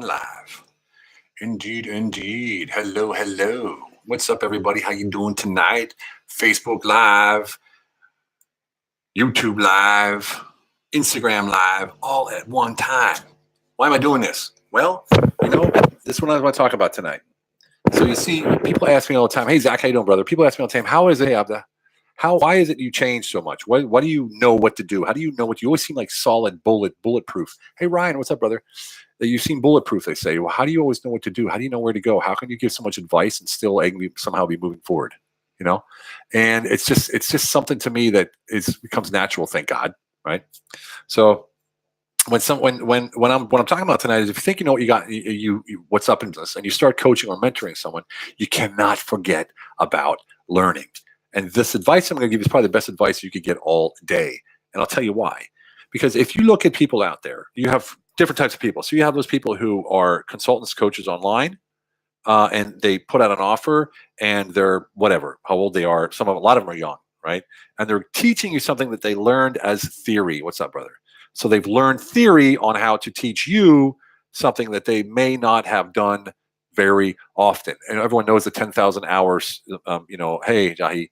Live. Indeed, indeed. Hello, hello. What's up, everybody? How you doing tonight? Facebook Live, YouTube Live, Instagram Live, all at one time. Why am I doing this? Well, this is what I want to talk about tonight. So you see, people ask me all the time, "Hey Zach, how you doing, brother?" People ask me all the time, "How is it, Abda? Why is it you change so much? What do you know what to do? How do you know what you always seem like solid, bulletproof?" Hey Ryan, what's up, brother? That you seem bulletproof. They say, well, how do you always know what to do? How do you know where to go? How can you give so much advice and still somehow be moving forward? You know, and it's just something to me that becomes natural. Thank God, right? So when I'm talking about tonight is if you think you know what you got, what's up in this, and you start coaching or mentoring someone, you cannot forget about learning. And this advice I'm going to give you is probably the best advice you could get all day. And I'll tell you why. Because if you look at people out there, you have different types of people. So you have those people who are consultants, coaches online, and they put out an offer, and they're whatever, how old they are. A lot of them are young, right? And they're teaching you something that they learned as theory. What's up, brother? So they've learned theory on how to teach you something that they may not have done very often. And everyone knows the 10,000 hours. Hey Jahi,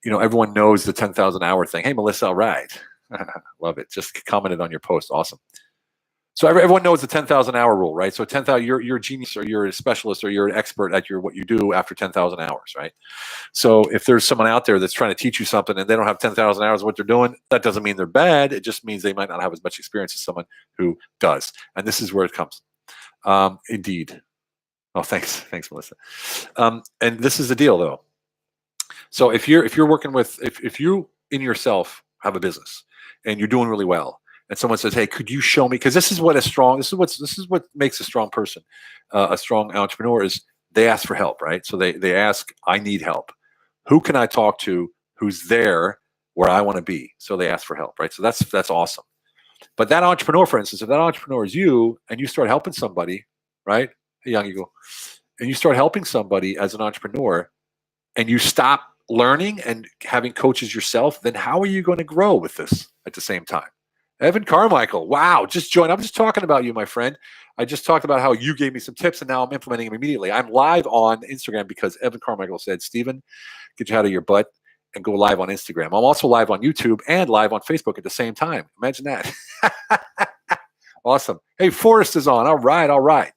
everyone knows the 10,000 hour thing. Hey Melissa, all right, love it. Just commented on your post. Awesome. So everyone knows the 10,000 hour rule, right? So 10,000, you're a genius, or you're a specialist, or you're an expert at what you do after 10,000 hours, right? So if there's someone out there that's trying to teach you something and they don't have 10,000 hours of what they're doing, that doesn't mean they're bad. It just means they might not have as much experience as someone who does. And this is where it comes. Indeed. Oh, thanks, Melissa. And this is the deal, though. So if you're working with, if you in yourself have a business and you're doing really well, and someone says, "Hey, could you show me?" Because this is what makes a strong person, a strong entrepreneur, is they ask for help, right? So they ask, "I need help. Who can I talk to? Who's there where I want to be?" So they ask for help, right? So that's awesome. But that entrepreneur, for instance, if that entrepreneur is you, and you start helping somebody, right? Hey, young eagle, and you start helping somebody as an entrepreneur, and you stop learning and having coaches yourself, then how are you going to grow with this at the same time? Evan Carmichael, wow, just joined. I'm just talking about you, my friend. I just talked about how you gave me some tips, and now I'm implementing them immediately. I'm live on Instagram because Evan Carmichael said, "Stephen, get you out of your butt and go live on Instagram." I'm also live on YouTube and live on Facebook at the same time. Imagine that. Awesome. Hey, Forrest is on. All right, all right.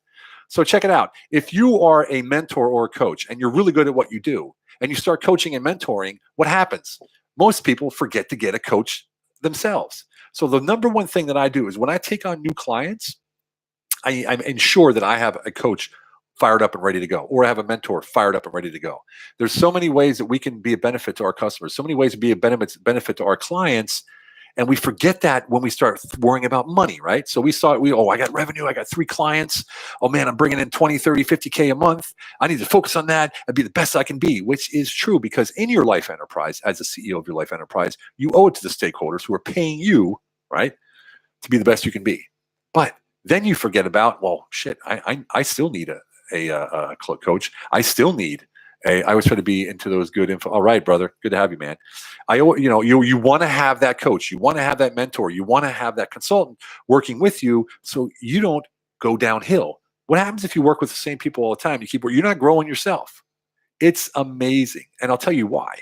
So check it out. If you are a mentor or a coach and you're really good at what you do, and you start coaching and mentoring, what happens? Most people forget to get a coach themselves. So the number one thing that I do is when I take on new clients, I ensure that I have a coach fired up and ready to go, or I have a mentor fired up and ready to go. There's so many ways that we can be a benefit to our customers, so many ways to be a benefit to our clients. And we forget that when we start worrying about money, right? So I got revenue, I got 3 clients. Oh man, I'm bringing in 20, 30, 50K a month. I need to focus on that and be the best I can be, which is true because in your life enterprise, as the CEO of your life enterprise, you owe it to the stakeholders who are paying you, right, to be the best you can be. But then you forget about, well, shit, I still need a coach. I still need I always try to be into those good info. All right, brother. Good to have you, man. You want to have that coach. You want to have that mentor. You want to have that consultant working with you so you don't go downhill. What happens if you work with the same people all the time? You're not growing yourself. It's amazing. And I'll tell you why.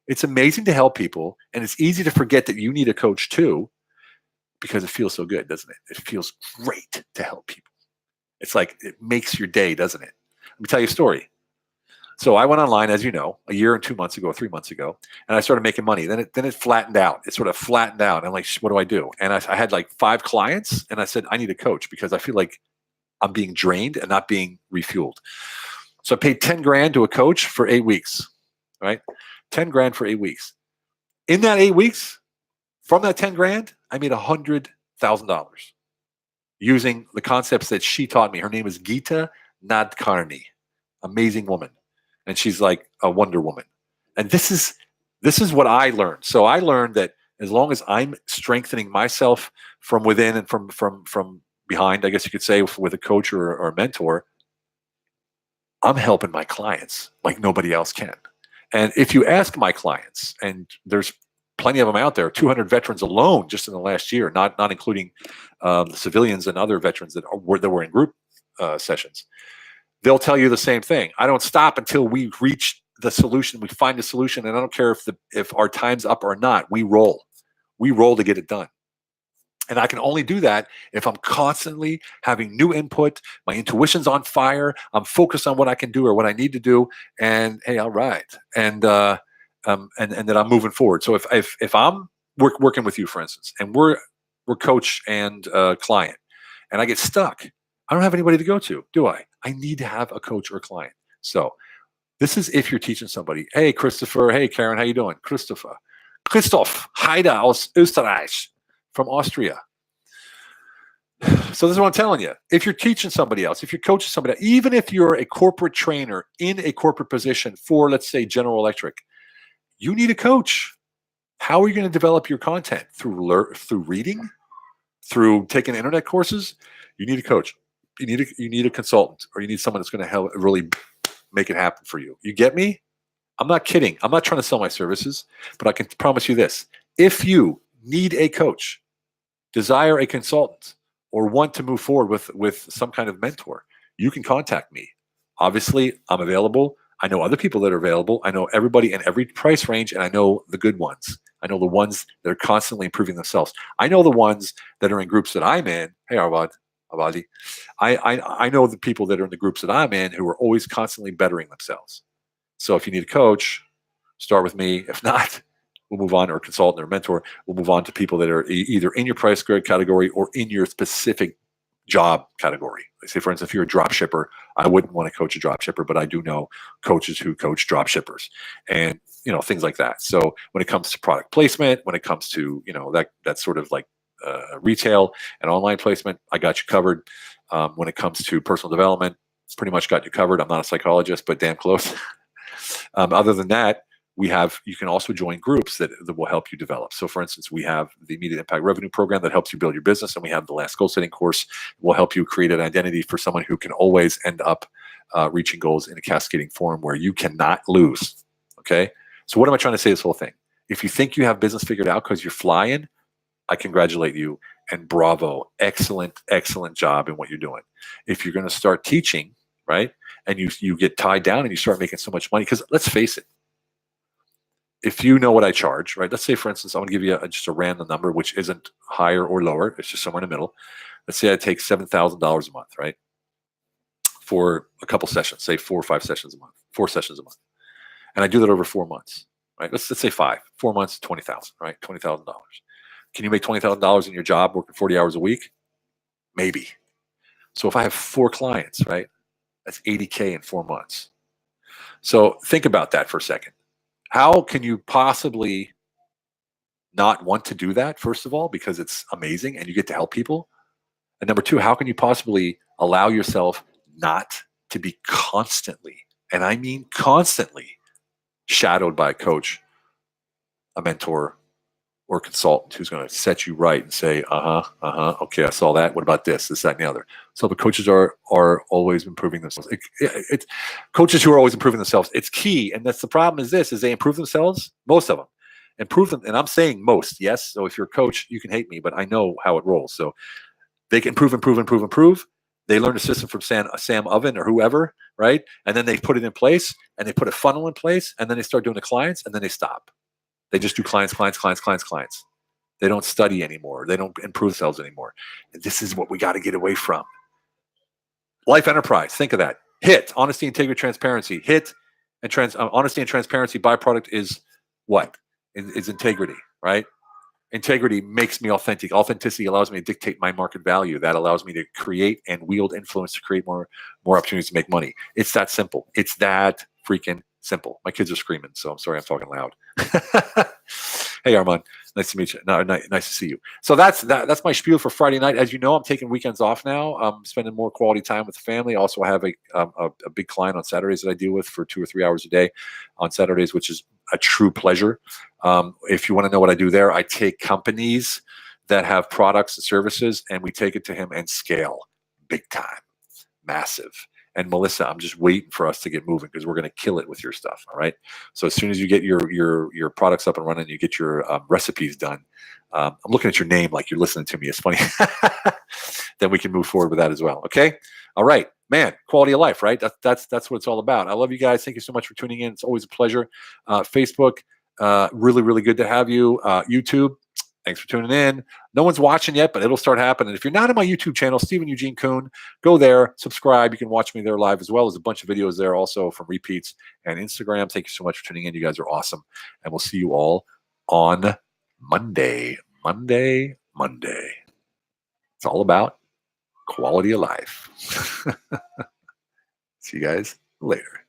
It's amazing to help people. And it's easy to forget that you need a coach too, because it feels so good, doesn't it? It feels great to help people. It's like it makes your day, doesn't it? Let me tell you a story. So I went online, as you know, a year and 2 months ago, 3 months ago, and I started making money. Then it flattened out. It sort of flattened out. I'm like, what do I do? And I had like 5 clients, and I said, I need a coach because I feel like I'm being drained and not being refueled. So I paid 10 grand to a coach for 8 weeks, right? 10 grand for 8 weeks. In that 8 weeks, from that 10 grand, I made $100,000 using the concepts that she taught me. Her name is Geeta Nadkarni, amazing woman. And she's like a Wonder Woman. And this is what I learned. So I learned that as long as I'm strengthening myself from within and from behind, I guess you could say, with a coach or a mentor, I'm helping my clients like nobody else can. And if you ask my clients, and there's plenty of them out there, 200 veterans alone just in the last year, not including the civilians and other veterans that were in group sessions. They'll tell you the same thing. I don't stop until we reach the solution. We find the solution, and I don't care if our time's up or not. We roll. We roll to get it done. And I can only do that if I'm constantly having new input. My intuition's on fire. I'm focused on what I can do or what I need to do. And hey, all right. And that I'm moving forward. So if I'm working with you, for instance, and we're coach and client, and I get stuck, I don't have anybody to go to, do I? I need to have a coach or client. So this is if you're teaching somebody. Hey, Christopher. Hey, Karen. How you doing? Christoph Heide aus Österreich. From Austria. So this is what I'm telling you. If you're teaching somebody else, if you're coaching somebody else, even if you're a corporate trainer in a corporate position for, let's say, General Electric, you need a coach. How are you going to develop your content? Through reading? Through taking internet courses? You need a coach. You need a consultant, or you need someone that's going to help really make it happen for you. You get me? I'm not kidding. I'm not trying to sell my services, but I can promise you this. If you need a coach, desire a consultant, or want to move forward with some kind of mentor, you can contact me. Obviously, I'm available. I know other people that are available. I know everybody in every price range, and I know the good ones. I know the ones that are constantly improving themselves. I know the ones that are in groups that I'm in. Hey, Avadi. I know the people that are in the groups that I'm in who are always constantly bettering themselves. So if you need a coach, start with me. If not, we'll move on, or a consultant or a mentor. We'll move on to people that are either in your price grade category or in your specific job category. Like, say, for instance, if you're a drop shipper, I wouldn't want to coach a drop shipper, but I do know coaches who coach drop shippers and, things like that. So when it comes to product placement, when it comes to, that sort of like retail and online placement, I got you covered. When it comes to personal development, pretty much got you covered. I'm not a psychologist, but damn close. Other than that, you can also join groups that will help you develop. So for instance, we have the Immediate Impact Revenue Program that helps you build your business. And we have the Last Goal Setting course will help you create an identity for someone who can always end up reaching goals in a cascading form where you cannot lose. Okay. So what am I trying to say this whole thing? If you think you have business figured out because you're flying, I congratulate you and bravo. Excellent, excellent job in what you're doing. If you're going to start teaching, right, and you get tied down and you start making so much money, because let's face it, if you know what I charge, right? Let's say, for instance, I'm going to give you just a random number, which isn't higher or lower. It's just somewhere in the middle. Let's say I take $7,000 a month, right? For a couple sessions, say 4 or 5 sessions a month, 4 sessions a month. And I do that over 4 months, right? Let's say 5, 4 months, 20,000, right? $20,000. Can you make $20,000 in your job working 40 hours a week? Maybe. So if I have 4 clients, right? That's $80K in 4 months. So think about that for a second. How can you possibly not want to do that, first of all, because it's amazing and you get to help people? And number 2, how can you possibly allow yourself not to be constantly, and I mean constantly, shadowed by a coach, a mentor, or a consultant who's going to set you right and say, okay, I saw that. What about this, that, and the other? So the coaches are always improving themselves. It's coaches who are always improving themselves. It's key. And that's the problem is they improve themselves. Most of them improve them. And I'm saying most, yes. So if you're a coach, you can hate me, but I know how it rolls. So they can improve. They learn a system from Sam Oven or whoever, right? And then they put it in place and they put a funnel in place and then they start doing the clients and then they stop. They just do clients. They don't study anymore. They don't improve themselves anymore. And this is what we got to get away from. Life enterprise. Think of that. HIT, honesty, integrity, transparency. HIT and honesty and transparency byproduct is what? Is integrity, right? Integrity makes me authentic. Authenticity allows me to dictate my market value. That allows me to create and wield influence to create more opportunities to make money. It's that simple. It's that freaking simple. My kids are screaming, so I'm sorry I'm talking loud. Hey, Armand. Nice to meet you. No, nice to see you. So that's my spiel for Friday night. As you know, I'm taking weekends off now. I'm spending more quality time with the family. Also, I have a big client on Saturdays that I deal with for 2 or 3 hours a day on Saturdays, which is a true pleasure. If you want to know what I do there, I take companies that have products and services, and we take it to him and scale big time, massive. And Melissa, I'm just waiting for us to get moving because we're going to kill it with your stuff. All right. So as soon as you get your products up and running, you get your recipes done. I'm looking at your name like you're listening to me. It's funny. Then we can move forward with that as well. Okay. All right, man. Quality of life, right? That's what it's all about. I love you guys. Thank you so much for tuning in. It's always a pleasure. Facebook, really, really good to have you. YouTube, thanks for tuning in. No one's watching yet, but it'll start happening. If you're not on my YouTube channel, Stephen Eugene Kuhn, go there, subscribe. You can watch me there live as well. There's a bunch of videos there also from repeats and Instagram. Thank you so much for tuning in. You guys are awesome. And we'll see you all on Monday. Monday. It's all about quality of life. See you guys later.